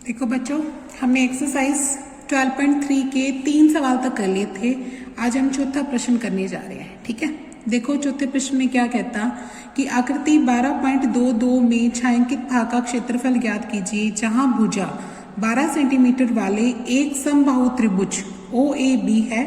देखो बच्चों, हमने एक्सरसाइज 12.3 के 3 सवाल तक कर लिए थे। आज हम चौथा प्रश्न करने जा रहे हैं। ठीक है, देखो चौथे प्रश्न में क्या कहता कि आकृति 12.22 में छायांकित भाग का क्षेत्रफल ज्ञात कीजिए जहां भुजा 12 सेंटीमीटर वाले एक समबाहु त्रिभुज OAB है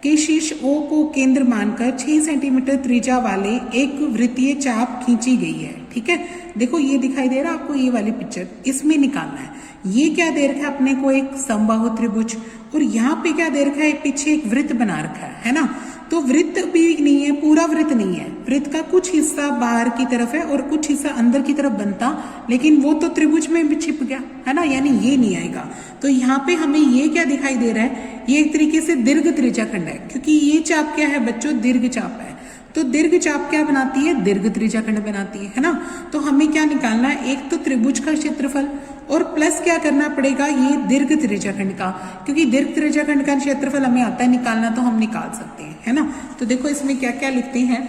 के शीर्ष O को केंद्र मानकर 6 सेंटीमीटर त्रिज्या वाले एक वृत्तीय चाप खींची गई है। ठीक है, देखो ये दिखाई दे रहा है आपको, ये वाली पिक्चर, इसमें निकालना है। ये क्या दे रखा है अपने को, एक समबाहु त्रिभुज, और यहाँ पे क्या दे रखा है, पीछे एक वृत्त बना रखा है ना। तो वृत्त भी नहीं है, पूरा वृत्त नहीं है, वृत्त का कुछ हिस्सा बाहर की तरफ है और कुछ हिस्सा अंदर की तरफ बनता, लेकिन वो तो त्रिभुज में भी छिप गया है ना, यानी ये नहीं आएगा। तो यहाँ पे हमें ये क्या दिखाई दे रहा है, ये एक तरीके से दीर्घ त्रिज्याखंड है, क्योंकि ये चाप क्या है बच्चों, दीर्घ चाप है। तो दीर्घ चाप क्या बनाती है, दीर्घ त्रिज्याखंड बनाती है ना। तो हमें क्या निकालना है, एक तो त्रिभुज का क्षेत्रफल और प्लस क्या करना पड़ेगा, ये दीर्घ त्रिज्याखंड का, क्योंकि दीर्घ त्रिज्याखंड का क्षेत्रफल हमें आता है निकालना, तो हम निकाल सकते हैं है ना। तो देखो इसमें क्या क्या लिखते हैं,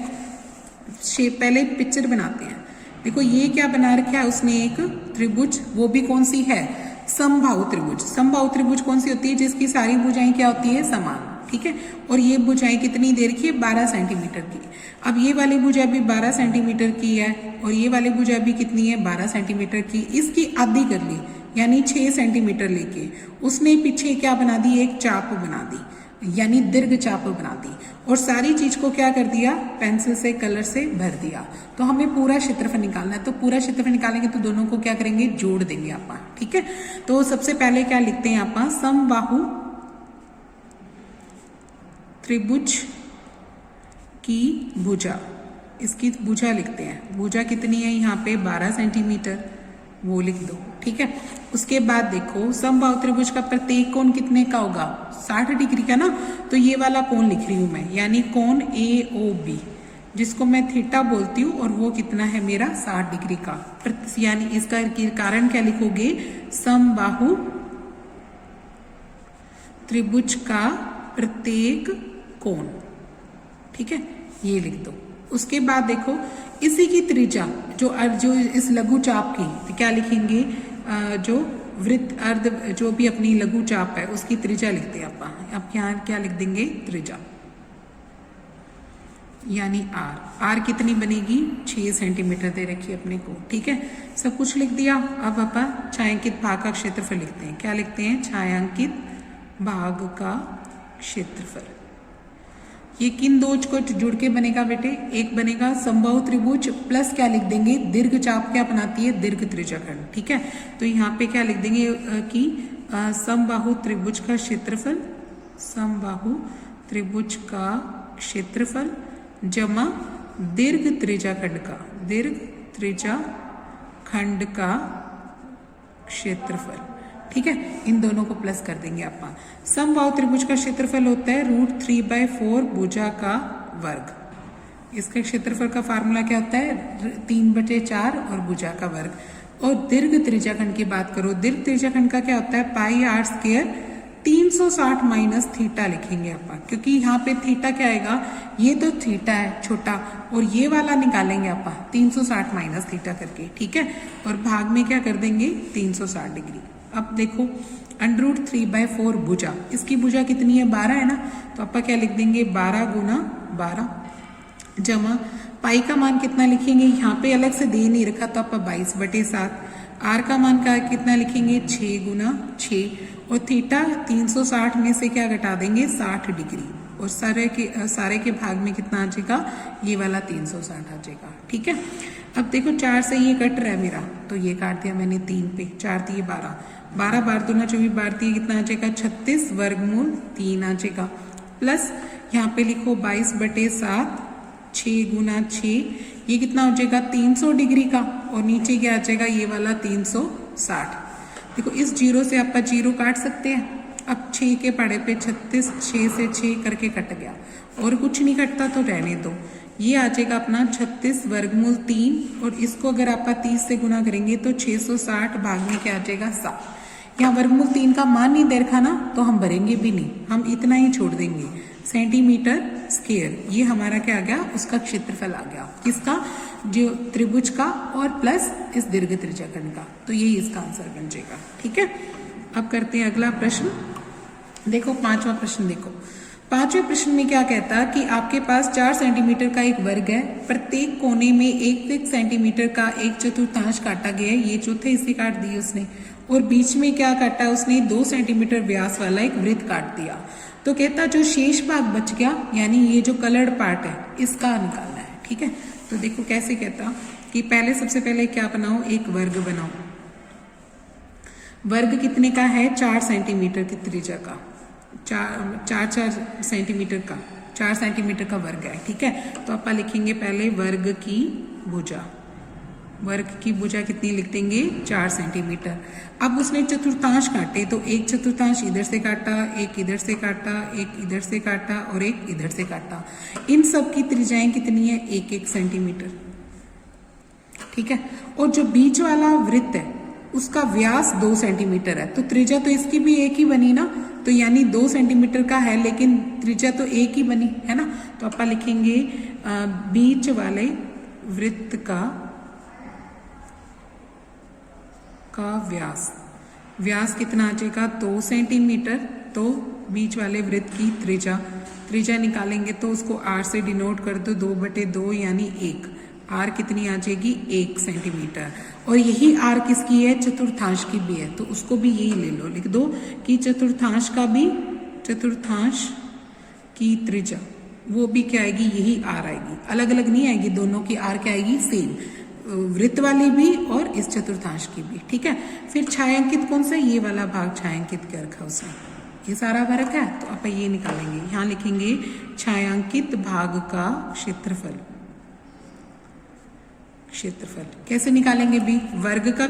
पहले पिक्चर बनाते हैं। देखो ये क्या बना रखा है उसने, एक त्रिभुज, वो भी कौन सी है, समबाहु त्रिभुज। समबाहु त्रिभुज कौन सी होती है, जिसकी सारी भुजाएं क्या होती है, समान। ठीक है, और ये भुजाएं कितनी देर की है, 12 सेंटीमीटर की। अब ये वाली भुजा भी 12 सेंटीमीटर की है और ये वाली भुजा भी कितनी है, 12 सेंटीमीटर की। इसकी आधी कर ली, यानी 6 सेंटीमीटर लेके उसने पीछे क्या बना दी, एक चाप बना दी, यानी दीर्घ चाप बना दी, और सारी चीज को क्या कर दिया, पेंसिल से, कलर से भर दिया। तो हमें पूरा क्षेत्रफल निकालना है, तो पूरा क्षेत्रफल निकालेंगे तो दोनों को क्या करेंगे, जोड़ देंगे आप। ठीक है, तो सबसे पहले क्या लिखते हैं आप, समबाहु त्रिभुज की भुजा, इसकी भुजा लिखते हैं। भुजा कितनी है यहाँ पे, 12 सेंटीमीटर, वो लिख दो। ठीक है, उसके बाद देखो समबाहु त्रिभुज का प्रत्येक कोण कितने का होगा, 60 डिग्री का ना। तो ये वाला कोण लिख रही हूं मैं, यानी कोण AOB, जिसको मैं थीटा बोलती हूँ, और वो कितना है मेरा, 60 डिग्री का। यानी इसका कारण क्या लिखोगे, समबाहु त्रिभुज का प्रत्येक कोण। ठीक है, ये लिख दो। उसके बाद देखो इसी की त्रिज्या जो इस लघु चाप की, तो क्या लिखेंगे, जो वृत्त अर्ध जो भी अपनी लघु चाप है उसकी त्रिज्या लिखते हैं आप। अब यहाँ क्या लिख देंगे, त्रिज्या, यानी R कितनी बनेगी, 6 सेंटीमीटर दे रखी है अपने को। ठीक है, सब कुछ लिख दिया। अब अपन छायांकित भाग का क्षेत्रफल लिखते हैं। क्या लिखते हैं, छायांकित भाग का क्षेत्रफल। ये किन दो को जुड़ के बनेगा बेटे, एक बनेगा समबाहु त्रिभुज प्लस क्या लिख देंगे, दीर्घ चाप क्या बनाती है, दीर्घ त्रिज्याखंड। ठीक है, तो यहाँ पे क्या लिख देंगे कि समबाहु त्रिभुज का क्षेत्रफल, समबाहु त्रिभुज का क्षेत्रफल जमा दीर्घ त्रिज्याखंड का, दीर्घ त्रिज्याखंड का क्षेत्रफल। ठीक है, इन दोनों को प्लस कर देंगे आप। समबाहु त्रिभुज का क्षेत्रफल होता है √3/4 भुजा का वर्ग। इसका क्षेत्रफल का फार्मूला क्या होता है, 3/4 और भुजा का वर्ग। और दीर्घ त्रिज्याखंड की बात करो, दीर्घ त्रिज्याखंड का क्या होता है, πr² 360 माइनस थीटा लिखेंगे आप, क्योंकि यहाँ पे थीटा क्या आएगा, ये तो थीटा है छोटा, और ये वाला निकालेंगे आप 360 माइनस थीटा करके। ठीक है, और भाग में क्या कर देंगे, 360 डिग्री। अब देखो √3/4 भुजा, इसकी भुजा कितनी है, 12 है ना, तो आप क्या लिख देंगे, 12 गुना 12 जमा पाई का मान कितना लिखेंगे, यहाँ पे अलग से दे नहीं रखा, तो आप 22/7। R का मान का कितना लिखेंगे, 6 गुना 6, और थीटा 360 में से क्या घटा देंगे, 60 डिग्री, और सारे के भाग में कितना आ जाएगा, ये वाला 360 आ जाएगा। ठीक है, अब देखो 4 से ये कट रहा है मेरा, तो ये काट दिया मैंने 3 पे, 4 दिए 12, 12 बार 2 24 बार 3 कितना आ जाएगा, 36 वर्गमूल 3 आ जाएगा। प्लस यहाँ पे लिखो 22/7, 6 गुना 6, ये कितना हो जाएगा, 300 डिग्री का, और नीचे क्या आ जाएगा, ये वाला 360। देखो इस जीरो से आप 0 काट सकते हैं। अब 6 के पड़े पे 36, 6 से 6 करके कट गया, और कुछ नहीं कटता तो रहने दो। ये आ जाएगा अपना 36 वर्गमूल 3, और इसको अगर आप 30 से गुना करेंगे तो 660 भाग में क्या आ जाएगा, 7। यहाँ वर्गमूल 3 का मान नहीं दे रखा ना, तो हम भरेंगे भी नहीं, हम इतना ही छोड़ देंगे, सेंटीमीटर स्क्वायर। ये हमारा क्या आ गया, उसका क्षेत्रफल आ गया, किसका, जो त्रिभुज का और प्लस इस दीर्घ त्रिज्याखंड का। तो यही इसका आंसर बन जाएगा। ठीक है, अब करते हैं अगला प्रश्न। देखो पांचवा प्रश्न देखो, पांचवें प्रश्न में क्या कहता कि आपके पास 4 सेंटीमीटर का एक वर्ग है, प्रत्येक कोने में 1 सेंटीमीटर का एक चतुर्थांश काटा गया है, ये चौथे हिस्से काट दिए उसने, और बीच में क्या काटा उसने, 2 सेंटीमीटर व्यास वाला एक वृत्त काट दिया। तो कहता जो शेष भाग बच गया, यानी ये जो कलर्ड पार्ट है, इसका निकालना है। ठीक है, तो देखो कैसे कहता कि पहले सबसे पहले क्या बनाओ, एक वर्ग बनाओ। वर्ग कितने का है, 4 सेंटीमीटर की त्रिज्या का, 4 सेंटीमीटर का, 4 सेंटीमीटर का वर्ग है। ठीक है, तो आप लिखेंगे पहले वर्ग की भुजा, वर्ग की भुजा कितनी लिख देंगे, 4 सेंटीमीटर। अब उसने चतुर्थांश काटे, तो एक चतुर्थांश इधर से काटा, एक इधर से काटा, एक इधर से काटा और एक इधर से काटा। इन सब की त्रिज्याएं कितनी है, 1 सेंटीमीटर। ठीक है, और जो बीच वाला वृत्त है उसका व्यास 2 सेंटीमीटर है, तो त्रिज्या तो इसकी भी एक ही बनी ना, तो यानी 2 सेंटीमीटर का है लेकिन त्रिज्या तो एक ही बनी है ना। तो आप लिखेंगे बीच वाले वृत्त का व्यास, व्यास कितना आ जाएगा, 2 सेंटीमीटर। तो बीच वाले वृत्त की त्रिज्या निकालेंगे तो उसको r से डिनोट कर दो, 2/2 यानी 1। r कितनी आ जाएगी, 1 सेंटीमीटर। और यही r किसकी है, चतुर्थांश की भी है, तो उसको भी यही ले लो, लिख दो कि चतुर्थांश की त्रिज्या वो भी क्या आएगी, यही r आएगी, अलग अलग नहीं आएगी, दोनों की r क्या आएगी, सेम, वृत्त वाली भी और इस चतुर्थांश की भी। ठीक है, फिर छायांकित कौन सा, ये वाला भाग छायांकित कर रखा उसने, ये सारा फर्क है, तो आप ये निकालेंगे, यहाँ लिखेंगे छायांकित भाग का क्षेत्रफल। कैसे निकालेंगे भी, वर्ग का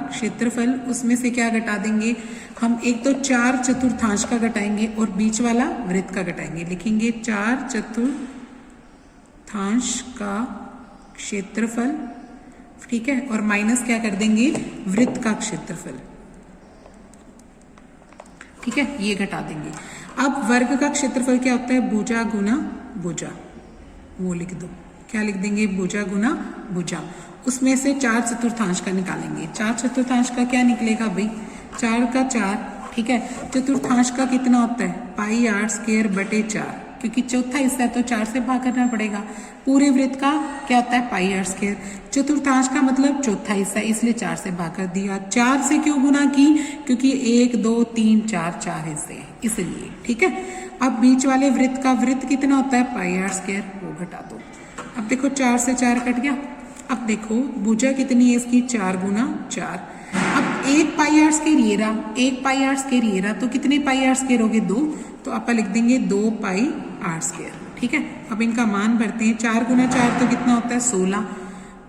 क्षेत्रफल, उसमें से क्या घटा देंगे हम, एक तो 4 चतुर्थांश का घटाएंगे और बीच वाला वृत्त का घटाएंगे, लिखेंगे 4 चतुर्थांश का क्षेत्रफल। ठीक है, और माइनस क्या कर देंगे, वृत्त का क्षेत्रफल। ठीक है, ये घटा देंगे। अब वर्ग का क्षेत्रफल क्या होता है, भुजा गुना भुजा, वो लिख दो, क्या लिख देंगे, भुजा गुना भुजा। उसमें से 4 चतुर्थांश का निकालेंगे, 4 चतुर्थांश का क्या निकलेगा भाई, 4 का 4। ठीक है, चतुर्थांश का कितना होता है, πr²/4, क्योंकि चौथा हिस्सा है तो 4 से भाग करना पड़ेगा। पूरे वृत्त का क्या होता है, πr²। चतुर्थांश का मतलब चौथा हिस्सा, इसलिए 4 से भाग कर दिया। 4 से क्यों गुना की, क्योंकि 1 2 3 4 हिस्से हैं इसलिए। ठीक है, अब बीच वाले वृत्त का वृत्त कितना होता है, πr², वो घटा दो। अब देखो 4 से 4 कट गया। अब देखो भुजा कितनी है इसकी, 4 गुना 4। अब 1 πr² ये रहा, 1 πr² ये रहा, तो कितने πr² हो गए, 2, तो आप लिख देंगे 2 πr²। ठीक है, अब इनका मान भरते हैं, 4 गुना 4 तो कितना होता है, 16,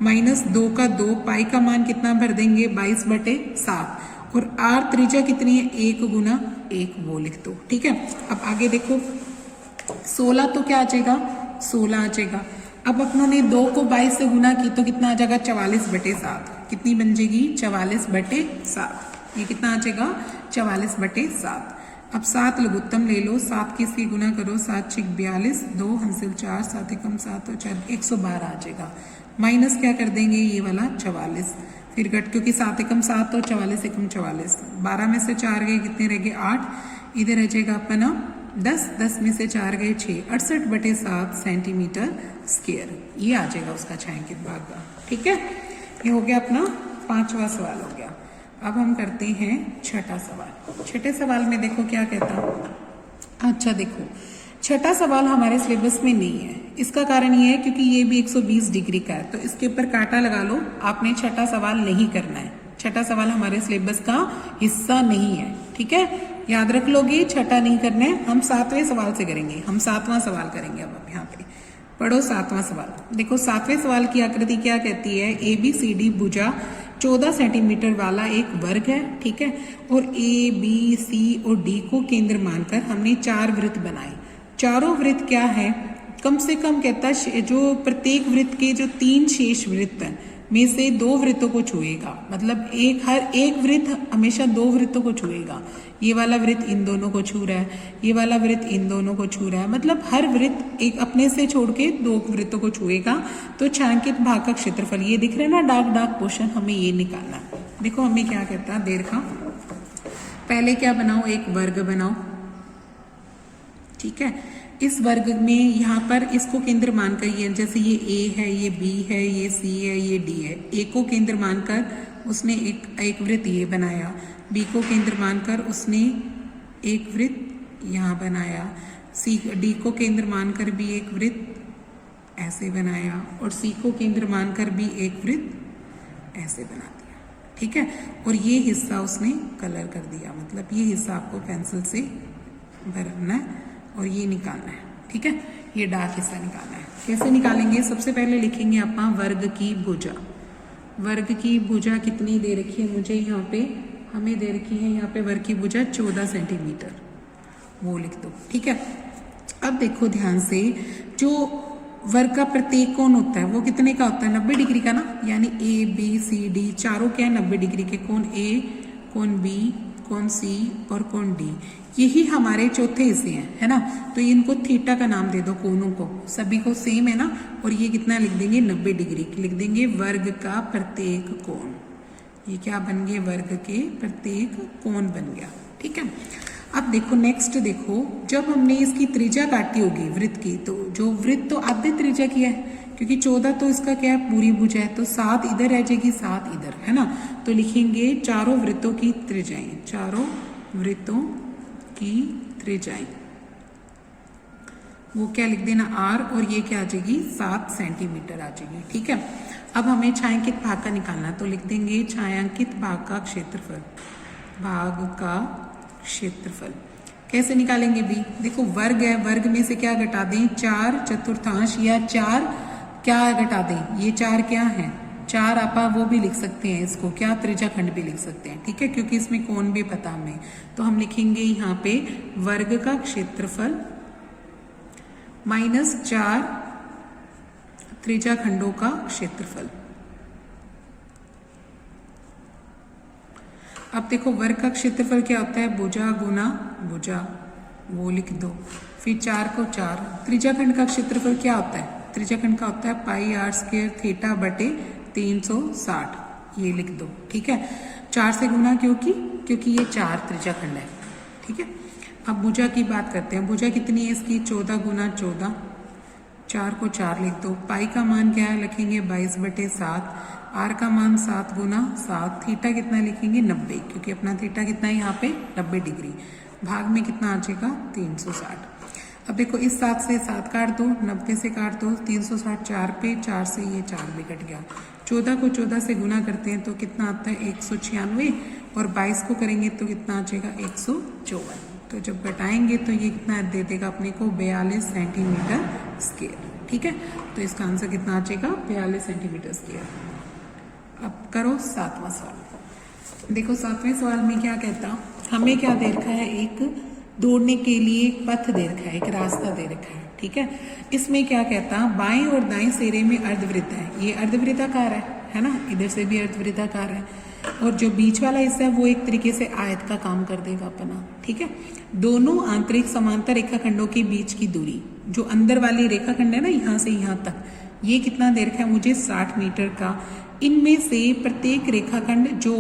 माइनस 2 का 2, पाई का मान कितना भर देंगे, 22/7, और r त्रिज्या कितनी है, 1 गुना 1, वो लिख दो। ठीक है, अब आगे देखो 16 तो क्या आ जाएगा, 16 आ जाएगा। अब अपनों ने 2 को 22 से गुना की तो कितना आ जाएगा, 44/7, कितनी बन जाएगी, 44/7, ये कितना आ जाएगा, 44/7। अब 7 लघुत्तम ले लो, 7 की इसकी गुना करो, 7 × 42, 2 × 4, 7 × 7 और 4, 112 आ जाएगा। माइनस क्या कर देंगे, ये वाला 44, फिर घट, क्योंकि 7 × 7 और 44 × 44, 12 में से 4 गए, कितने रह गए, 8, इधर रह जाएगा अपना 10, 10 में से 4 गए 6, 68/7 सेंटीमीटर स्क्वायर, ये आ जाएगा उसका छायांकित भाग का। ठीक है, ये हो गया अपना 5वां सवाल हो गया। अब हम करते हैं 6ठा सवाल। 6ठे सवाल में देखो क्या कहता, अच्छा देखो 6ठा सवाल हमारे सिलेबस में नहीं है, इसका कारण ये है क्योंकि ये भी 120 डिग्री का है, तो इसके ऊपर कांटा लगा लो, आपने 6ठा सवाल नहीं करना है। 6ठा सवाल हमारे सिलेबस का हिस्सा नहीं है। ठीक है, याद रख लोगे, 6ठा नहीं करना है, हम 7वें सवाल से करेंगे, हम 7वां सवाल करेंगे। अब यहाँ पे पढ़ो 7वां सवाल। देखो 7वें सवाल की आकृति क्या कहती है, ABCD भुजा 14 सेंटीमीटर वाला एक वर्ग है। ठीक है, और ABC और D को केंद्र मानकर हमने 4 वृत्त बनाए। चारों वृत्त क्या है, कम से कम कहता है जो प्रत्येक वृत्त के जो 3 शेष वृत्त हैं में से 2 वृत्तों को छुएगा, मतलब हर एक वृत्त हमेशा 2 वृत्तों को छुएगा। ये वाला वृत्त इन दोनों को छू रहा है, ये वाला वृत्त इन दोनों को छू रहा है, मतलब हर वृत्त एक अपने से छोड़ के 2 वृत्तों को छुएगा। तो छायांकित भाग का क्षेत्रफल ये दिख रहा है ना, डार्क डार्क पोर्शन, हमें ये निकालना है। देखो हमें क्या कहता है देर का, पहले क्या बनाओ, एक वर्ग बनाओ, ठीक है। इस वर्ग में यहाँ पर इसको केंद्र मानकर, ये जैसे ये ए है, ये बी है, ये सी है, ये डी है, ए को केंद्र मानकर उसने एक वृत्त ये बनाया, बी को केंद्र मानकर उसने एक वृत्त यहाँ बनाया, डी को केंद्र मानकर भी एक वृत्त ऐसे बनाया, और सी को केंद्र मानकर भी एक वृत्त ऐसे बना दिया, ठीक है। और ये हिस्सा उसने कलर कर दिया, मतलब ये हिस्सा आपको पेंसिल से भरना है और ये निकालना है, ठीक है। ये डार्क हिस्सा निकालना है। कैसे निकालेंगे, सबसे पहले लिखेंगे आप वर्ग की भुजा। वर्ग की भुजा कितनी दे रखी है मुझे, यहाँ पे हमें दे रखी है, यहाँ पे वर्ग की भुजा 14 सेंटीमीटर, वो लिख दो, ठीक है। अब देखो ध्यान से, जो वर्ग का प्रत्येक कोण होता है वो कितने का होता है, 90 डिग्री का ना, यानी ए बी सी डी चारों क्या है 90 डिग्री के, कोण ए, कोण बी, कोण सी और कोण डी, यही हमारे चौथे हिस्से हैं, है ना। तो इनको थीटा का नाम दे दो, कोणों को सभी को सेम है ना, और ये कितना लिख देंगे 90 डिग्री, लिख देंगे वर्ग का प्रत्येक कोण। ये क्या बन गए, वर्ग के प्रत्येक कोण बन गया, ठीक है। अब देखो नेक्स्ट देखो, जब हमने इसकी त्रिज्या काटी होगी वृत्त की, तो जो वृत्त तो आधे त्रिज्या की है, क्योंकि 14 तो इसका क्या है पूरी भुजा है, तो 7 इधर रह जाएगी, 7 इधर, है ना। तो लिखेंगे चारों वृत्तों की त्रिज्याएं, चारों वृत्तों की त्रिज्याएं, वो क्या लिख देना आर, और ये क्या आ जाएगी 7 सेंटीमीटर आ जाएगी, ठीक है। अब हमें छायांकित भाग का निकालना, तो लिख देंगे छायांकित भाग का क्षेत्रफल, भाग का क्षेत्रफल कैसे निकालेंगे भी, देखो वर्ग है, वर्ग में से क्या घटा दें, 4 चतुर्थांश या 4 क्या घटा दें, ये 4 क्या है 4, आप वो भी लिख सकते हैं, इसको क्या त्रिज्या खंड भी लिख सकते हैं, ठीक है, क्योंकि इसमें कोण भी पता हमें। तो हम लिखेंगे यहाँ पे वर्ग का क्षेत्रफल माइनस 4 त्रिज्या खंडों का क्षेत्रफल। अब देखो वर्ग का क्षेत्रफल क्या होता है, भुजा गुना भुजा, वो लिख दो, फिर 4 को 4। त्रिज्याखंड का क्षेत्रफल क्या होता है, त्रिज्याखंड का होता है पाई आर स्क्वायर थीटा बटे 360, ये लिख दो, ठीक है। 4 से गुना क्योंकि ये 4 त्रिज्याखंड है, ठीक है। अब भुजा की बात करते हैं, भुजा कितनी है इसकी 14 गुना 14, 4 को 4 लिख दो, पाई का मान क्या है लिखेंगे 22 बटे 7, आर का मान 7 गुना 7, थीटा कितना लिखेंगे 90, क्योंकि अपना थीटा कितना है यहाँ पे 90 डिग्री, भाग में कितना आ जाएगा 360। अब देखो इस 7 से 7 काट दो, 90 से काट दो, 360 4 पे, 4 से ये 4 भी कट गया, 14 को 14 से गुना करते हैं तो कितना आता है 196, और 22 को करेंगे तो कितना आ जाएगा 154। तो जब घटाएंगे तो ये कितना दे देगा अपने को 42 सेंटीमीटर स्क्वायर, ठीक है। तो इसका आंसर कितना आ जाएगा 42 सेंटीमीटर स्क्वायर। अब करो 7वां सवाल। देखो 7वें सवाल में क्या कहता, हमें क्या दे रखा है, एक दौड़ने के लिए एक पथ दे रखा है, एक रास्ता दे रखा है, ठीक है। इसमें क्या कहता, बाएं और दाएं सिरे में अर्धवृत्त है, ये अर्धवृत्ताकार है ना, इधर से भी अर्धवृत्ताकार है, और जो बीच वाला हिस्सा है वो एक तरीके से आयत का काम कर देगा अपना, ठीक है। दोनों आंतरिक समांतर रेखाखंडों के बीच की दूरी, जो अंदर वाली रेखाखंड है ना यहाँ से यहाँ तक, ये कितना दे रखा है मुझे 60 मीटर का। इनमें से प्रत्येक रेखाखंड, जो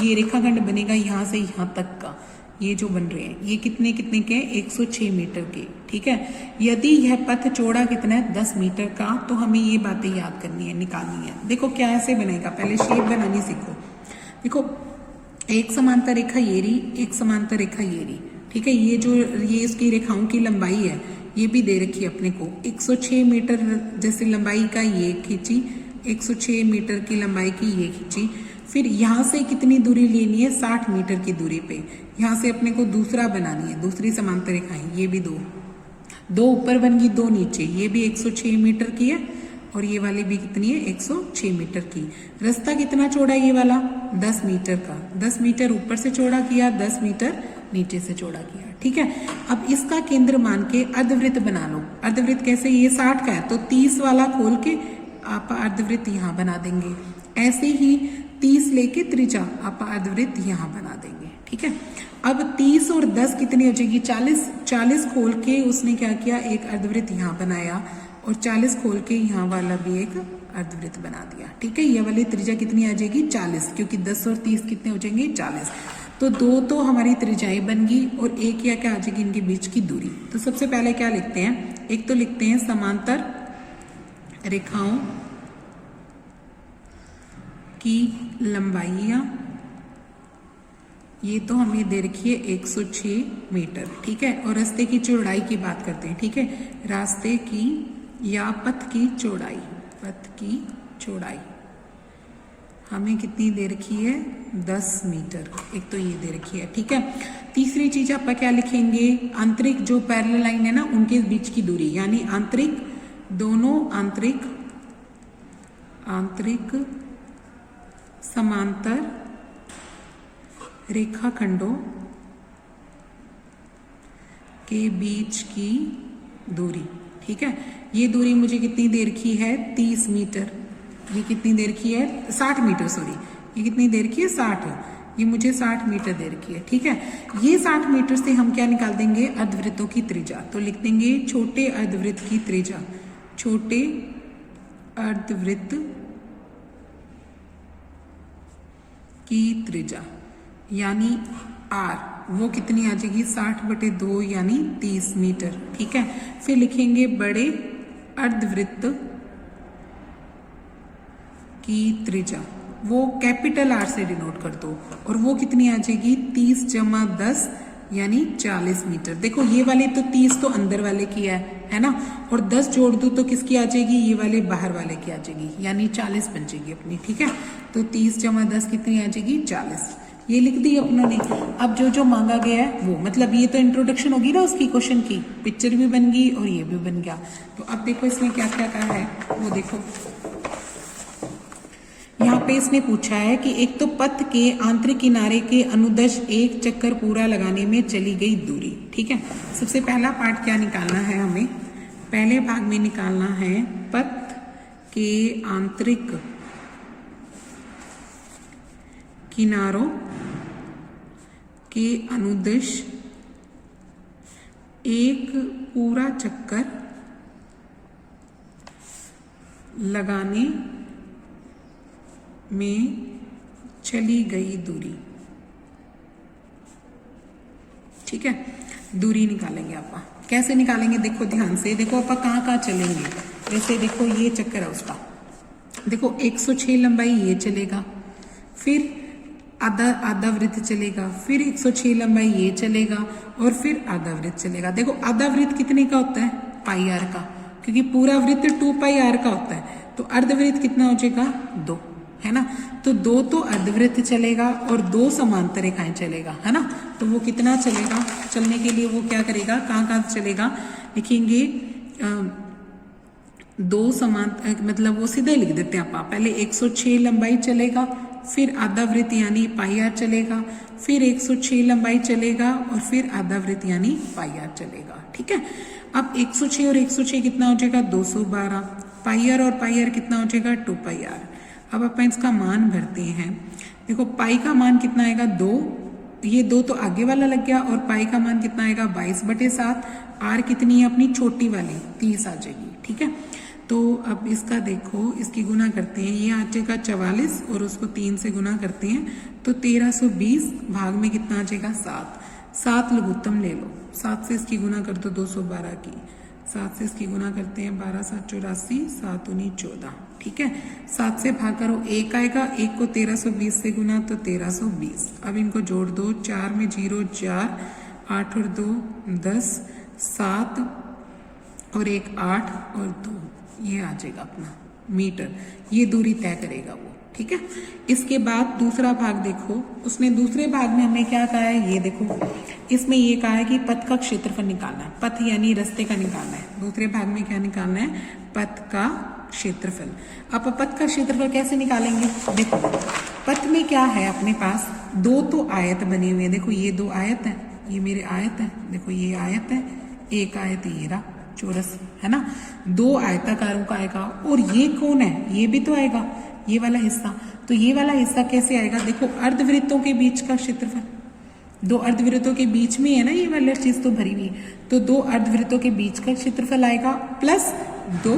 ये रेखाखंड बनेगा यहाँ से यहाँ तक का, ये जो बन रहे हैं ये कितने कितने के 106 मीटर के, ठीक है। यदि यह पथ चौड़ा कितना है 10 मीटर का, तो हमें ये बातें याद करनी है, निकालनी है। देखो क्या ऐसे बनेगा, पहले शेप बनानी सीखो। देखो एक समांतर रेखा ये रही, एक समांतर रेखा ये रही, ठीक है। ये जो ये इसकी रेखाओं की लंबाई है ये भी दे रखी है अपने को, 106 मीटर जैसे लंबाई का ये खींची, 106 मीटर की लंबाई की ये खींची, फिर यहाँ से कितनी दूरी लेनी है 60 मीटर की दूरी पे, यहाँ से अपने को दूसरा बनानी है, दूसरी समांतर रेखाएं, ये भी दो ऊपर बन गई, 2 नीचे, ये भी 106 मीटर की है, और ये वाली भी कितनी है 106 मीटर की। रास्ता कितना चौड़ा है ये वाला 10 मीटर का, 10 मीटर ऊपर से चौड़ा किया, 10 मीटर नीचे से चौड़ा किया, ठीक है। अब इसका केंद्र मान के अर्धवृत्त बना लो। अर्धवृत्त कैसे, ये 60 का है तो 30 वाला खोल के आप अर्धवृत्त यहाँ बना देंगे, ऐसे ही 30 लेके त्रिज्या आप अर्धवृत्त यहाँ बना देंगे। ठीक है, अब 30 और 10 कितनी हो जाएगी 40 खोल के उसने क्या किया, एक अर्धवृत्त यहाँ बनाया और 40 खोल के यहाँ वाला भी एक अर्धवृत्त बना दिया। ठीक है, ये वाली त्रिज्या कितनी आ जाएगी 40, क्योंकि 10 और 30 कितने हो जाएंगे 40। तो दो तो हमारी त्रिज्याएं बन गई और एक या क्या आ जाएगी इनके बीच की दूरी। तो सबसे पहले क्या लिखते हैं, एक तो लिखते हैं समांतर रेखाओं की लंबाइयां, ये तो हमें दे रखी है 106 मीटर। ठीक है, और रास्ते की चौड़ाई की बात करते हैं। ठीक है, रास्ते की या पथ की चौड़ाई, पथ की चौड़ाई हमें कितनी दे रखी है 10 मीटर, एक तो ये दे रखी है। ठीक है, तीसरी चीज आप क्या लिखेंगे, आंतरिक जो पैरेलल लाइन है ना उनके बीच की दूरी, यानी आंतरिक दोनों आंतरिक समांतर रेखाखंडों के बीच की दूरी। ठीक है, ये दूरी मुझे कितनी दे रखी है 30 मीटर, ये कितनी दे रखी है 60 मीटर, सॉरी ये कितनी दे रखी है 60, ये मुझे 60 मीटर दे रखी है। ठीक है, ये 60 मीटर से हम क्या निकाल देंगे अर्धवृत्तों की त्रिज्या, तो लिख देंगे छोटे अर्धवृत्त की त्रिज्या, छोटे अर्धवृत्त की त्रिज्या यानी R, वो कितनी आ जाएगी 60/2 यानी 30 मीटर। ठीक है, फिर लिखेंगे बड़े अर्धवृत्त की त्रिज्या, वो कैपिटल R से डिनोट कर दो, और वो कितनी आ जाएगी 30 + 10 यानी 40 मीटर। देखो ये वाले तो 30 तो अंदर वाले की है ना, और 10 जोड़ दो तो किसकी आ जाएगी, ये वाले बाहर वाले की आ जाएगी, यानी 40 बन जाएगी अपनी। ठीक है, तो 30 + 10 कितनी आ जाएगी 40, ये लिख दी अपनों ने। अब जो जो मांगा गया है वो, मतलब ये तो इंट्रोडक्शन होगी ना उसकी क्वेश्चन की, पिक्चर भी बन गई और ये भी बन गया। तो अब देखो इसमें क्या क्या कहा है, वो देखो यहाँ पे इसने पूछा है कि एक तो पथ के आंतरिक किनारे के अनुदैर्ध्य एक चक्कर पूरा लगाने में चली गई दूरी। ठीक है, सबसे पहला पार्ट क्या निकालना है हमें, पहले भाग में निकालना है पथ के आंतरिक किनारों के अनुदैर्ध्य एक पूरा चक्कर लगाने में चली गई दूरी। ठीक है, दूरी निकालेंगे आप, कैसे निकालेंगे देखो ध्यान से, देखो आप कहाँ चलेंगे, जैसे देखो ये चक्कर है उसका, देखो 106 लंबाई ये चलेगा, फिर आधा वृत्त चलेगा, फिर 106 लंबाई ये चलेगा और फिर आधा वृत्त चलेगा। देखो आधा वृत्त कितने का होता है πr का, क्योंकि पूरा वृत्त 2πr का होता है, तो अर्धवृत्त कितना हो जाएगा 2, है ना, तो 2 तो अर्धवृत्त चलेगा और 2 समांतर रेखाएं चलेगा, है ना, तो वो कितना चलेगा, चलने के लिए वो क्या करेगा, कहाँ चलेगा, लिखेंगे 2 समांतर, मतलब वो सीधे लिख देते हैं आप, पहले 106 लंबाई चलेगा, फिर आधा वृत्त यानी πr चलेगा, फिर 106 लंबाई चलेगा और फिर आधा वृत्त यानी πr चलेगा। ठीक है, अब 106 और 106 कितना हो जाएगा 212, πr और πr कितना हो जाएगा 2πr। अब अपन इसका मान भरते हैं, देखो पाई का मान कितना आएगा 2, ये 2 तो आगे वाला लग गया, और पाई का मान कितना आएगा 22/7, आर कितनी है अपनी छोटी वाली 30 आ जाएगी। ठीक है, तो अब इसका देखो, इसकी गुना करते हैं, ये आ जाएगा 44 और उसको 3 से गुना करते हैं तो 1320, भाग में कितना आ जाएगा 7 लघुत्तम ले लो, 7 से इसकी गुना कर दो 212 की, 7 से इसकी गुना करते हैं 12 × 7 84, 7 × 19 14। ठीक है, 7 से भाग करो 1 आएगा, 1 को 1320 से गुना तो 1320, अब इनको जोड़ दो, 4 में 0 4, 8 और 2 10, 7 और 1 8 और 2, ये आ जाएगा अपना मीटर, ये दूरी तय करेगा वो। ठीक है, इसके बाद दूसरा भाग देखो, उसने दूसरे भाग में हमें क्या कहा है, ये देखो इसमें ये कहा है कि पथ का क्षेत्रफल निकालना है, पथ यानी रास्ते का निकालना है, दूसरे भाग में क्या निकालना है पथ का क्षेत्रफल। अब पथ का क्षेत्रफल कैसे निकालेंगे, देखो पथ में क्या है अपने पास 2 तो आयत बने हुए हैं, देखो ये 2 आयत है, ये मेरे आयत है, देखो ये आयत है, एक आयत ये रहा चौरस, है ना, 2 आयताकारों का आएगा, और ये कौन है, ये भी तो आएगा, ये वाला हिस्सा, तो ये वाला हिस्सा कैसे आएगा, देखो अर्धवृत्तों के बीच का क्षेत्रफल, दो अर्धवृत्तों के बीच में है ना ये वाला चीज तो भरी हुई, तो दो अर्धवृत्तों के बीच का क्षेत्रफल आएगा प्लस दो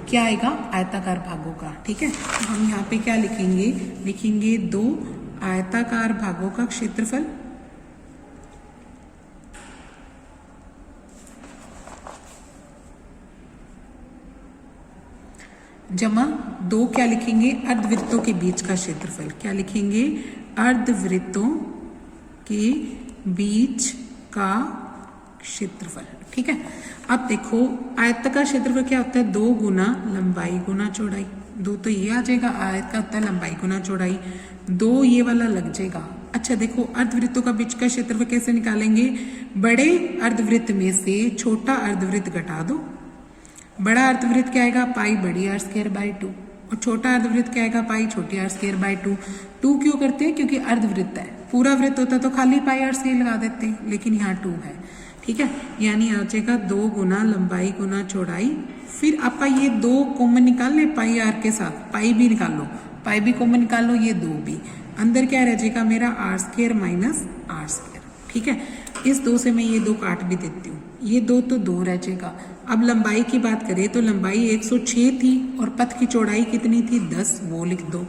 क्या आएगा आयताकार भागों का। ठीक है, तो हम यहाँ पे क्या लिखेंगे, लिखेंगे दो आयताकार भागों का क्षेत्रफल जमा दो क्या लिखेंगे अर्धवृत्तों के बीच का क्षेत्रफल, क्या लिखेंगे अर्धवृत्तों के बीच का क्षेत्रफल। ठीक है, अब देखो आयत का क्षेत्रफल क्या होता है, 2 गुना लंबाई गुना चौड़ाई, 2 तो ये आ जाएगा, आयत का होता है लंबाई गुना चौड़ाई, 2 ये वाला लग जाएगा। अच्छा देखो अर्धवृत्तों का बीच का क्षेत्रफल कैसे निकालेंगे, बड़े अर्धवृत्त में से छोटा अर्धवृत्त घटा दो, बड़ा अर्धवृत्त क्या आएगा पाई बड़ी आर स्क्वायर बाई 2 और छोटा अर्धवृत्त क्या आएगा पाई छोटी आर स्क्वायर बाई 2। 2 क्यों करते हैं, क्योंकि अर्धवृत्त है, पूरा वृत्त होता तो खाली पाई आर स्क्वायर लगा देते हैं, लेकिन यहाँ 2 है। ठीक है, यानी आ जाएगा 2 गुना लंबाई गुना चौड़ाई, फिर आपका ये 2 कॉमन निकाल ले पाई आर के साथ, पाई भी निकाल लो, पाई भी कॉमन निकाल लो, ये 2 भी, अंदर क्या रह जाएगा मेरा R square minus R square. ठीक है, इस 2 से मैं ये 2 काट भी देती हूँ, ये 2 तो 2 रह जाएगा। अब लंबाई की बात करें तो लंबाई 106 थी और पथ की चौड़ाई कितनी थी 10, वो लिख दो,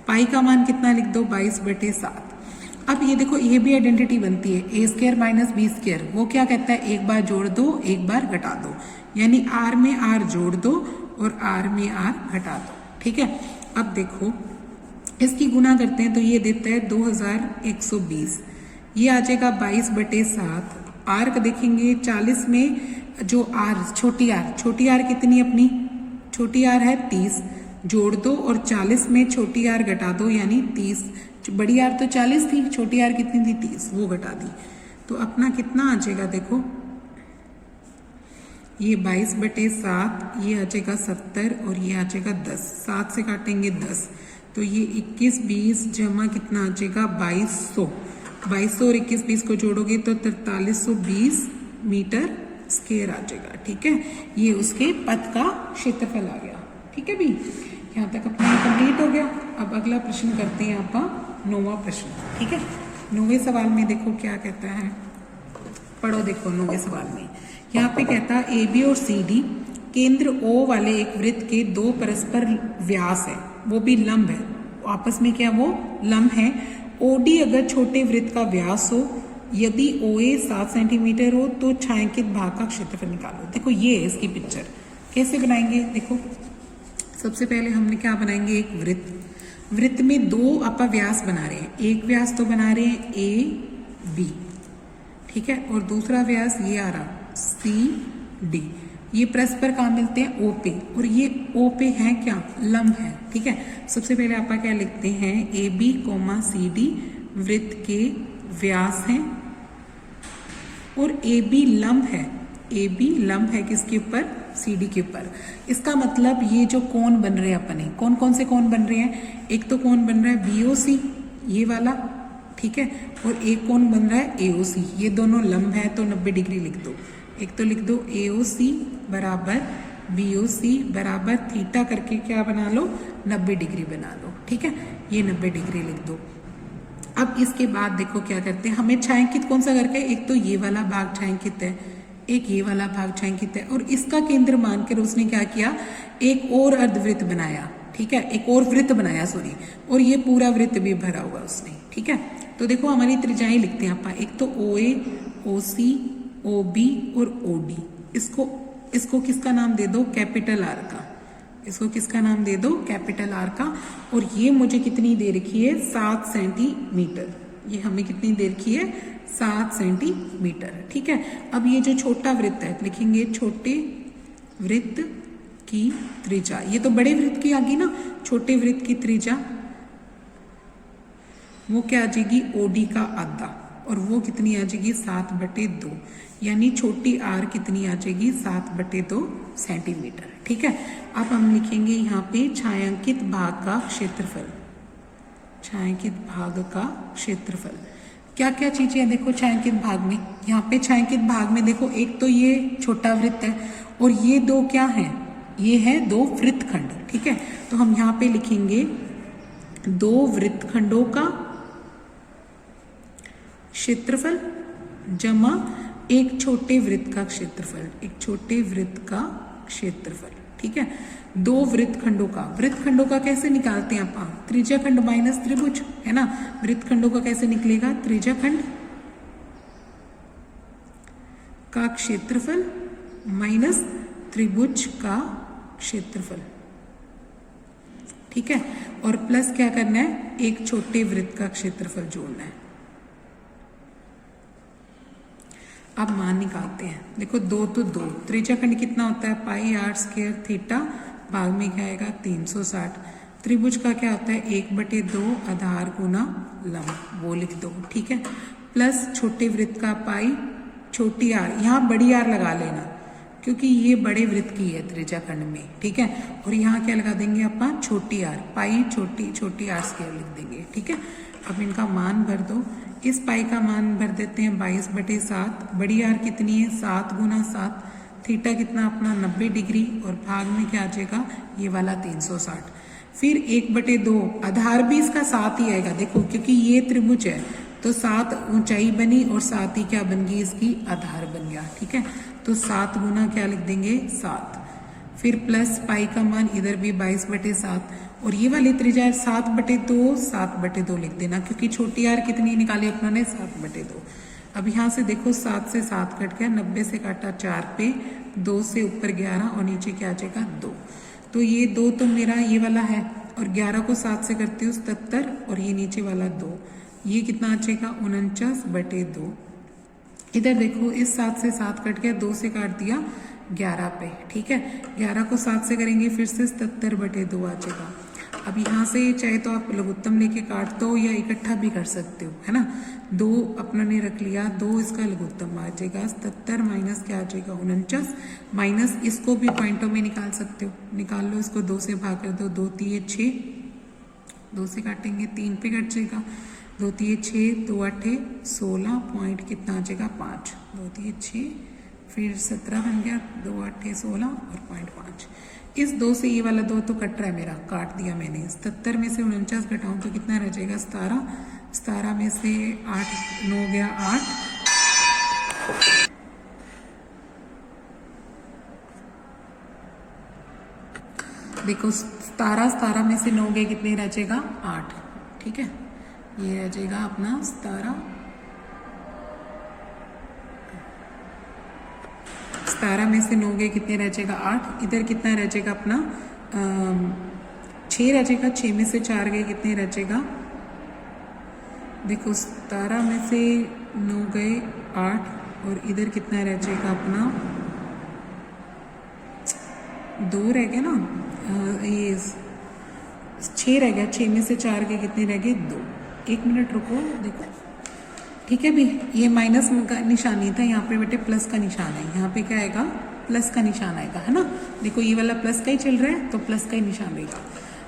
पाई का मान कितना लिख दो 22/7। अब ये देखो ये भी आइडेंटिटी बनती है ए स्क्वायर माइनस बी स्क्वायर, वो क्या कहता है एक बार जोड़ दो एक बार घटा दो, यानी आर में आर जोड़ दो और आर में आर घटा दो। ठीक है, अब देखो इसकी गुना करते हैं तो ये देता है 2120, ये आ जाएगा 22/7। आर का देखेंगे 40 में जो आर छोटी आर कितनी अपनी छोटी आर है 30, जोड़ दो और 40 में छोटी आर घटा दो यानी 30, बड़ी आर तो 40 थी, छोटी आर कितनी थी 30, वो घटा दी, तो अपना कितना आ जाएगा देखो ये 22/7, ये आ जाएगा 70 और ये आ जाएगा 10, 7 से काटेंगे 10, तो ये 2120 जमा कितना आ जाएगा 2200, 2200 और 2120 को जोड़ोगे तो 4320 मीटर स्क्वायर आ जाएगा। ठीक है, ये उसके पथ का क्षेत्रफल आ गया। ठीक है भी, यहाँ तक अपना कंप्लीट हो गया। अब अगला प्रश्न करते हैं आप 9वां प्रश्न। ठीक है, 9वें सवाल में देखो क्या कहता है, पढ़ो देखो 9वें सवाल में यहाँ पे कहता है ए बी और सी डी केंद्र ओ वाले एक वृत्त के 2 परस्पर व्यास है, वो भी लंब है, आपस में क्या वो लंब है। ओडी अगर छोटे वृत्त का व्यास हो, यदि OA 7 सेंटीमीटर हो तो छायांकित भाग का क्षेत्रफल निकालो। देखो ये है इसकी पिक्चर, कैसे बनाएंगे देखो, सबसे पहले हमने क्या बनाएंगे एक वृत्त, वृत्त में 2 आपा व्यास बना रहे हैं, एक व्यास तो बना रहे हैं AB, ठीक है, और दूसरा व्यास ये आ रहा CD, ये परस्पर कहाँ मिलते हैं O पे, और ये O पे है क्या लंब है। ठीक है, सबसे पहले आपा क्या लिखते हैं AB, CD वृत्त के व्यास हैं और AB लंब है, AB लंब है किसके ऊपर CD के ऊपर। इसका मतलब ये जो कोण बन रहे हैं अपने, कौन कौन से कोण बन रहे हैं, एक तो कोण बन रहा है BOC ये वाला, ठीक है, और एक कोण बन रहा है AOC, ये दोनों लंब है तो 90 डिग्री लिख दो, एक तो लिख दो AOC बराबर BOC बराबर थीटा करके क्या बना लो 90 डिग्री बना लो। ठीक है, ये 90 डिग्री लिख दो। अब इसके बाद देखो क्या करते हैं, हमें छायांकित कौन सा करके, एक तो ये वाला भाग छायांकित है, एक ये वाला भाग छायांकित है, और इसका केंद्र मानकर उसने क्या किया एक और अर्धवृत्त बनाया। ठीक है, एक और वृत्त बनाया सॉरी, और ये पूरा वृत्त भी भरा हुआ उसने। ठीक है, तो देखो हमारी त्रिज्याएं लिखते हैं आप, एक तो OA, OC, OB और OD। इसको किसका नाम दे दो कैपिटल R का, इसको किसका नाम दे दो कैपिटल R का, और ये मुझे कितनी दे रखी है 7 सेंटीमीटर, ये हमें कितनी दे रखी है 7 सेंटीमीटर। ठीक है, अब ये जो छोटा वृत्त है लिखेंगे छोटे वृत्त की त्रिज्या, ये तो बड़े वृत्त की आ गई ना, छोटे वृत्त की त्रिज्या वो क्या आ जाएगी OD का आधा, और वो कितनी आ जाएगी 7/2, यानी छोटी R कितनी आ जाएगी 7/2 सेंटीमीटर। ठीक है, अब हम लिखेंगे यहाँ पे छायांकित भाग का क्षेत्रफल, छायांकित भाग का क्षेत्रफल क्या क्या चीजें हैं देखो छायांकित भाग में, यहाँ पे छायांकित भाग में देखो एक तो ये छोटा वृत्त है और ये 2 क्या हैं, ये है 2 वृत्तखंड। ठीक है, तो हम यहाँ पे लिखेंगे दो वृत्तखंडों का क्षेत्रफल जमा एक छोटे वृत्त का क्षेत्रफल, एक छोटे वृत्त का क्षेत्रफल। ठीक है, दो वृत्तखंडों का कैसे निकालते हैं आप? त्रिज्याखंड माइनस त्रिभुज, है ना। वृत्तखंडों का कैसे निकलेगा? त्रिज्याखंड का क्षेत्रफल माइनस त्रिभुज का क्षेत्रफल। ठीक है, और प्लस क्या करना है? एक छोटे वृत्त का क्षेत्रफल जोड़ना है। अब मान निकालते हैं। देखो दो तो दो, त्रिज्याखंड कितना होता है? पाई आर स्क्वायर थीटा, भाग में क्या आएगा? 360। त्रिभुज का क्या होता है? 1/2 आधार गुना लंब, वो लिख दो। ठीक है, प्लस छोटे वृत्त का पाई, छोटी आर, यहाँ बड़ी आर लगा लेना क्योंकि ये बड़े वृत्त की है त्रिज्याखंड में। ठीक है, और यहाँ क्या लगा देंगे अपन? छोटी आर, पाई छोटी आर स्क्वायर लिख देंगे। ठीक है, अब इनका मान भर दो। इस पाई का मान भर देते हैं 22/7। बड़ी आर कितनी है? 7 गुना 7। थीटा कितना अपना? 90 डिग्री, और भाग में क्या आ जाएगा? ये वाला 360। फिर 1/2, आधार भी इसका 7 ही आएगा। देखो क्योंकि ये त्रिभुज है तो 7 ऊंचाई बनी और 7 ही क्या बन गई? इसकी आधार बन गया। ठीक है, तो 7 गुना क्या लिख देंगे? 7। फिर प्लस पाई का मान इधर भी 22/7, और ये वाली त्रिज्या 7/2 लिख देना क्योंकि छोटी आर कितनी निकाली अपनों ने? 7/2। अब यहाँ से देखो 7 से 7 कट गया, 90 से काटा 4 पे, 2 से ऊपर 11 और नीचे क्या आ जाएगा? 2। तो ये 2 तो मेरा ये वाला है, और 11 को 7 से करती हूँ 77, और ये नीचे वाला 2, ये कितना आ जाएगा? 49/2। इधर देखो इस 7 से 7 कट गया, 2 से काट दिया 11 पे। ठीक है, 11 को 7 से करेंगे फिर से 77/2 आ जाएगा। अब यहाँ से चाहे तो आप लघुत्तम लेके काट दो या इकट्ठा भी कर सकते हो, है ना। 2 अपना ने रख लिया, 2 इसका लघुत्तम आ जाएगा 77 माइनस क्या आ जाएगा? 49, माइनस इसको भी पॉइंटों में निकाल सकते हो, निकाल लो इसको। 2 से भाग कर दो, 2 3 6, 2 से काटेंगे 3 पे कट जाएगा, 2 3 6, 2 8 16, पॉइंट कितना आ जाएगा? 5। 2 3 6, फिर 17 बन गया, 2 8 16 और पॉइंट 5। इस 2 से ये वाला 2 तो कट रहा है मेरा, काट दिया मैंने। 77 में से 49 घटाऊं तो कितना रह जाएगा? 17। 17 में से 8 9 गया 8, देखो 17 में से 9 गए, कितने रह जाएगा? 8। ठीक है, ये रह जाएगा अपना 17 में से 9 गए, कितने रह जाएगा? 8। इधर कितना रह जाएगा अपना? 6 रह जाएगा। 6 में से 4 गए, कितने रह जाएगा? देखो 17 में से 9 गए 8, और इधर कितना रह जाएगा अपना? 2 रह गया ना, ये 6 रह गया। 6 में से 4 गए, कितने रह गए? 2। 1 मिनट रुको, देखो। ठीक है भी, ये माइनस का निशान नहीं था, यहाँ पे बेटे प्लस का निशान है। यहाँ पे क्या आएगा? प्लस का निशान आएगा, है ना। देखो ये वाला प्लस का ही चल रहा है तो प्लस का ही निशान रहेगा।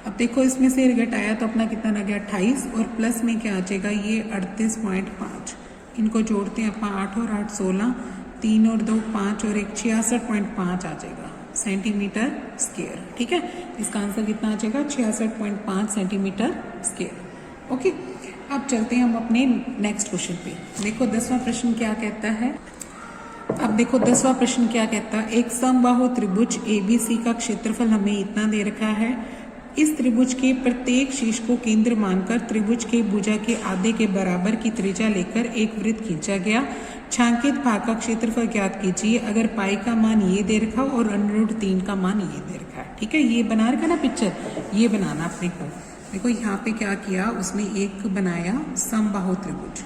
अब देखो इसमें से घटाया तो अपना कितना रह गया? 28, और प्लस में क्या आ जाएगा? ये 38.5। इनको जोड़ते हैं अपना, 8 और 8 16, 3 और 2 5 और 1 66.5 आ जाएगा सेंटीमीटर स्क्वायर। ठीक है, इसका आंसर कितना आ जाएगा? 66.5 सेंटीमीटर स्क्वायर। ओके, अब चलते हैं हम अपने नेक्स्ट क्वेश्चन पे। देखो 10वां प्रश्न क्या कहता है। अब देखो 10वां प्रश्न क्या कहता है। एक समबाहु त्रिभुज ABC का क्षेत्रफल हमें इतना दे रखा है। इस त्रिभुज के प्रत्येक शीर्ष को केंद्र मानकर त्रिभुज के भुजा के आधे के बराबर की त्रिज्या लेकर एक वृत्त खींचा गया। छांकित भाग का क्षेत्रफल ज्ञात कीजिए अगर पाई का मान ये दे रखा हो और √3 का मान ये दे रखा है। ठीक है, ये बना रखा ना पिक्चर, ये बनाना अपने को। देखो यहाँ पे क्या किया उसने, एक बनाया समबाहु त्रिभुज।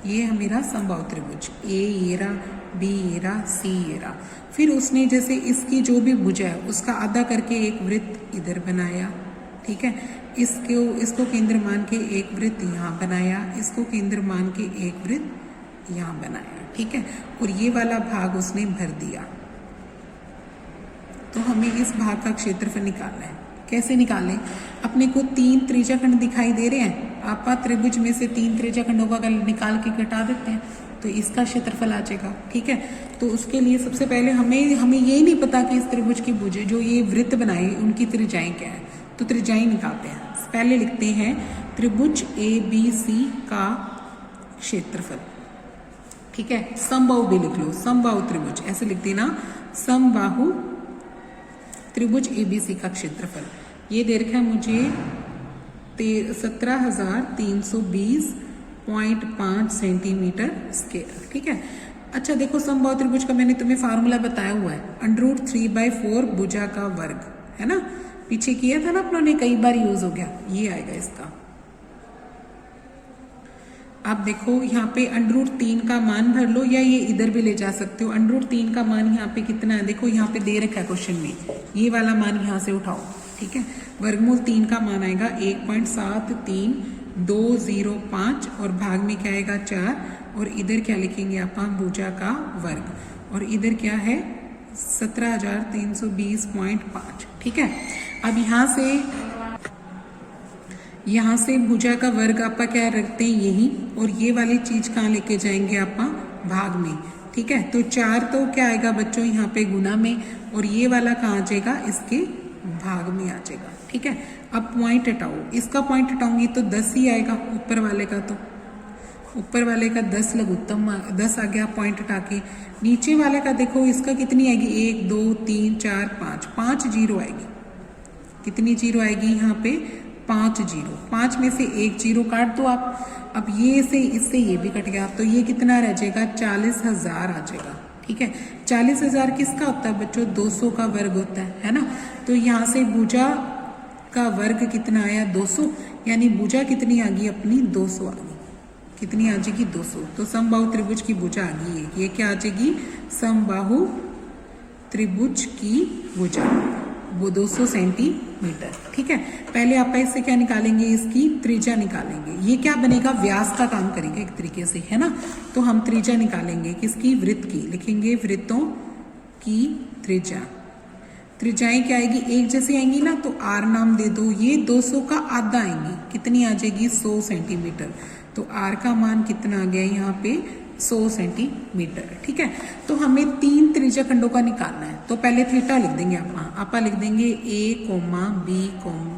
ये है मेरा समबाहु त्रिभुज, ए ये रहा, बी ये रहा, सी ये रहा। फिर उसने जैसे इसकी जो भी भुजा है उसका आधा करके एक वृत्त इधर बनाया। ठीक है, इसको केंद्र मान के एक वृत्त यहाँ बनाया, इसको केंद्र मान के एक वृत्त यहाँ बनाया। ठीक है, और ये वाला भाग उसने भर दिया। तो हमें इस भाग का क्षेत्रफल निकालना है। कैसे निकालें? अपने को 3 त्रिज्याखंड दिखाई दे रहे हैं, आप त्रिभुज में से 3 त्रिज्याखंडों का निकाल के घटा देते हैं तो इसका क्षेत्रफल आ जाएगा। ठीक है, तो उसके लिए सबसे पहले हमें ये नहीं पता कि इस त्रिभुज की भुजा जो ये वृत्त बनाए उनकी त्रिज्याएं क्या है, तो त्रिज्याएं निकालते हैं। पहले लिखते हैं त्रिभुज ABC का क्षेत्रफल, ठीक है। समबाहु भी लिख लो, समबाहु त्रिभुज ऐसे लिखते ना, समबाहु त्रिभुज ABC का क्षेत्रफल ये दे रखा है मुझे 17,320.5 सेंटीमीटर स्क्वायर, ठीक है। अच्छा देखो समबाहु त्रिभुज का मैंने तुम्हें फार्मूला बताया हुआ है, √3/4 भुजा का वर्ग, है ना, पीछे किया था ना अपनों ने, कई बार यूज हो गया, ये आएगा इसका। आप देखो यहाँ पे √3 का मान भर लो या ये इधर भी ले जा सकते हो। √3 का मान यहाँ पे कितना है, देखो यहाँ पे दे रखा है क्वेश्चन में, ये वाला मान यहाँ से उठाओ, ठीक है। वर्गमूल 3 का मान आएगा 1.73205 और भाग में क्या आएगा 4, और इधर क्या लिखेंगे आप, भुजा का वर्ग, और इधर क्या है 17,320.5, ठीक है। अब यहाँ से भुजा का वर्ग आपका क्या रखते हैं यही, और ये वाली चीज कहाँ लेके जाएंगे आप, भाग में, ठीक है। तो 4 तो क्या आएगा बच्चों यहाँ पे गुना में, और ये वाला कहाँ आ जाएगा, इसके भाग में आ जाएगा, ठीक है। अब पॉइंट हटाओ, इसका पॉइंट हटाऊंगी तो 10 ही आएगा, ऊपर वाले का तो ऊपर वाले का 10 लघुत्तम 10 आ गया पॉइंट हटा के। नीचे वाले का देखो इसका कितनी आएगी, 1 2 3 4 5 जीरो आएगी, कितनी जीरो आएगी यहाँ पे, 5 जीरो। 5 में से 1 जीरो काट दो आप, अब ये से इससे ये भी कट गया, तो ये कितना रह जाएगा, 40,000 आ जाएगा, ठीक है। 40,000 किसका होता है बच्चों, 200 का वर्ग होता है ना। तो यहाँ से भुजा का वर्ग कितना आया, 200, यानी भुजा कितनी आ गई अपनी, 200 आ गई, कितनी आ जाएगी, 200। तो समबाहु त्रिभुज की भुजा आ गई है, ये क्या आ जाएगी, समबाहु त्रिभुज की भुजा, वो 200 सेंटीमीटर, ठीक है। पहले आप इससे क्या निकालेंगे, इसकी त्रिज्या निकालेंगे, ये क्या बनेगा, व्यास का काम करेंगे एक तरीके से, है ना। तो हम त्रिज्या निकालेंगे किसकी, वृत्त की, लिखेंगे वृत्तों की त्रिज्या। त्रिज्याएं क्या आएगी, एक जैसी आएंगी ना, तो आर नाम दे दो, ये 200 का आधा आएंगी, कितनी आ जाएगी, 100 सेंटीमीटर। तो आर का मान कितना आ गया यहाँ पे, 100 सेंटीमीटर, ठीक है। तो हमें 3 त्रिज्या खंडों का निकालना है, तो पहले थीटा लिख देंगे आप लिख देंगे A, B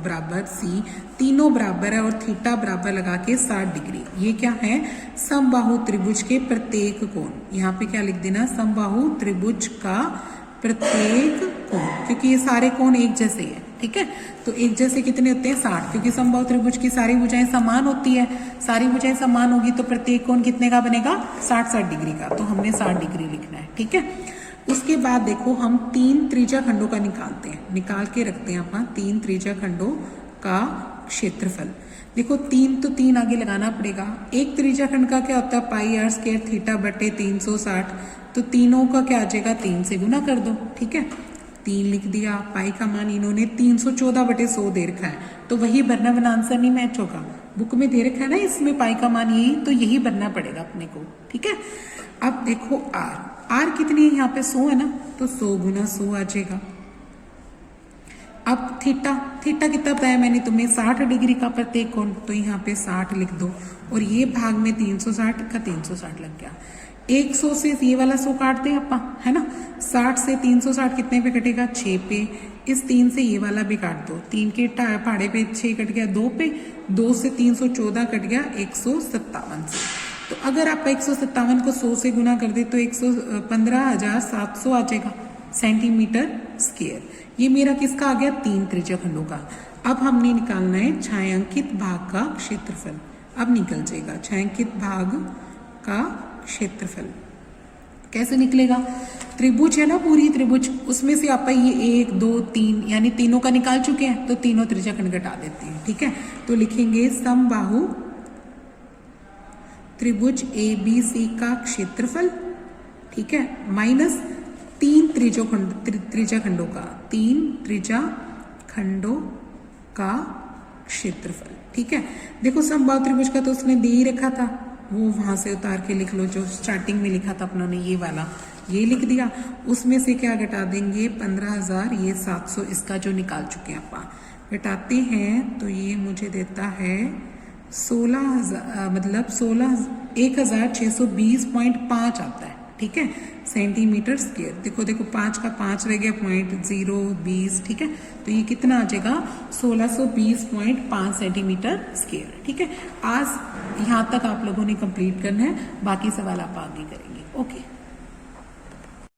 बराबर C, तीनों बराबर है और थीटा बराबर लगा के 60 डिग्री। ये क्या है, समबाहु त्रिभुज के प्रत्येक कोण, यहाँ पे क्या लिख देना, समबाहु त्रिभुज का प्रत्येक कोण, क्योंकि ये सारे कोण एक जैसे हैं, ठीक है। तो एक जैसे कितने होते हैं, 60, क्योंकि समबाहु त्रिभुज की सारी भुजाएं समान होती है, सारी भुजाएं समान होगी तो प्रत्येक कोण कितने का बनेगा, 60 डिग्री का, तो हमने 60 डिग्री लिखना है, ठीक है। उसके बाद देखो हम 3 त्रिज्या खंडों का निकालते हैं, निकाल के रखते हैं अपन 3 त्रिज्या खंडों का क्षेत्रफल। देखो 3 तो 3 आगे लगाना पड़ेगा, एक त्रिज्या खंड का क्या होता है, πr² थीटा बटे 360, तो तीनों का क्या आ जाएगा, 3 से गुना कर दो, ठीक है। 3 लिख दिया, पाई का मान इन्होंने 314/100 दे रखा है, तो वही भरना, वरना आंसर नहीं मैच होगा, बुक में दे रखा है ना इसमें पाई का मान यही, तो यही भरना पड़ेगा अपने को, ठीक है। अब देखो आर कितनी है यहाँ पे, 100 है ना, तो 100 गुना 100 आ जाएगा। अब थीटा कितना बताया मैंने तुम्हें, 60 डिग्री का प्रत्येक कोण, तो यहाँ पे 60 लिख दो, और ये भाग में 360 का 360 लग गया। 100 से ये वाला 100 काटते हैं अपा, है ना, 60 से 360 कितने पे कटेगा, 6 पे। इस 3 से ये वाला भी काट दो, 3 के पहाड़े पे 6 कट गया 2 पे, 2 से 314 कट गया 157 से। तो अगर आप 157 को 100 से गुना कर दे तो 115,700 आ जाएगा सेंटीमीटर स्क्वायर। ये मेरा किसका आ गया, 3 त्रिज्या खंडों का। अब हमने निकालना है छायांकित भाग का क्षेत्रफल। अब निकल जाएगा छायांकित भाग का क्षेत्रफल। कैसे निकलेगा, त्रिभुज है ना पूरी त्रिभुज, उसमें से आप ये 1 2 3 यानी तीनों का निकाल चुके हैं, तो तीनों त्रिज्या खंड घटा देते हैं, ठीक है। तो लिखेंगे समबाहु त्रिभुज ABC का क्षेत्रफल, ठीक है, माइनस 3 त्रिज्या खंडों का, 3 त्रिज्या खंडों का क्षेत्रफल, ठीक है। देखो समबाहु त्रिभुज का तो उसने दे ही रखा था, वो वहां से उतार के लिख लो, जो स्टार्टिंग में लिखा था अपनों ने, ये वाला ये लिख दिया। उसमें से क्या घटा देंगे, 15,000, ये 700, इसका जो निकाल चुके हैं आप घटाते हैं, तो ये मुझे देता है 16,000, मतलब 16,620.5 आता है, ठीक है, सेंटीमीटर स्क्वायर। देखो देखो 5 का 5 रह गया, 0.020, ठीक है, तो ये कितना आ जाएगा 1620.5 सेंटीमीटर स्क्वायर। ठीक है, आज यहाँ तक आप लोगों ने कंप्लीट करना है, बाकी सवाल आप आगे करेंगे। ओके।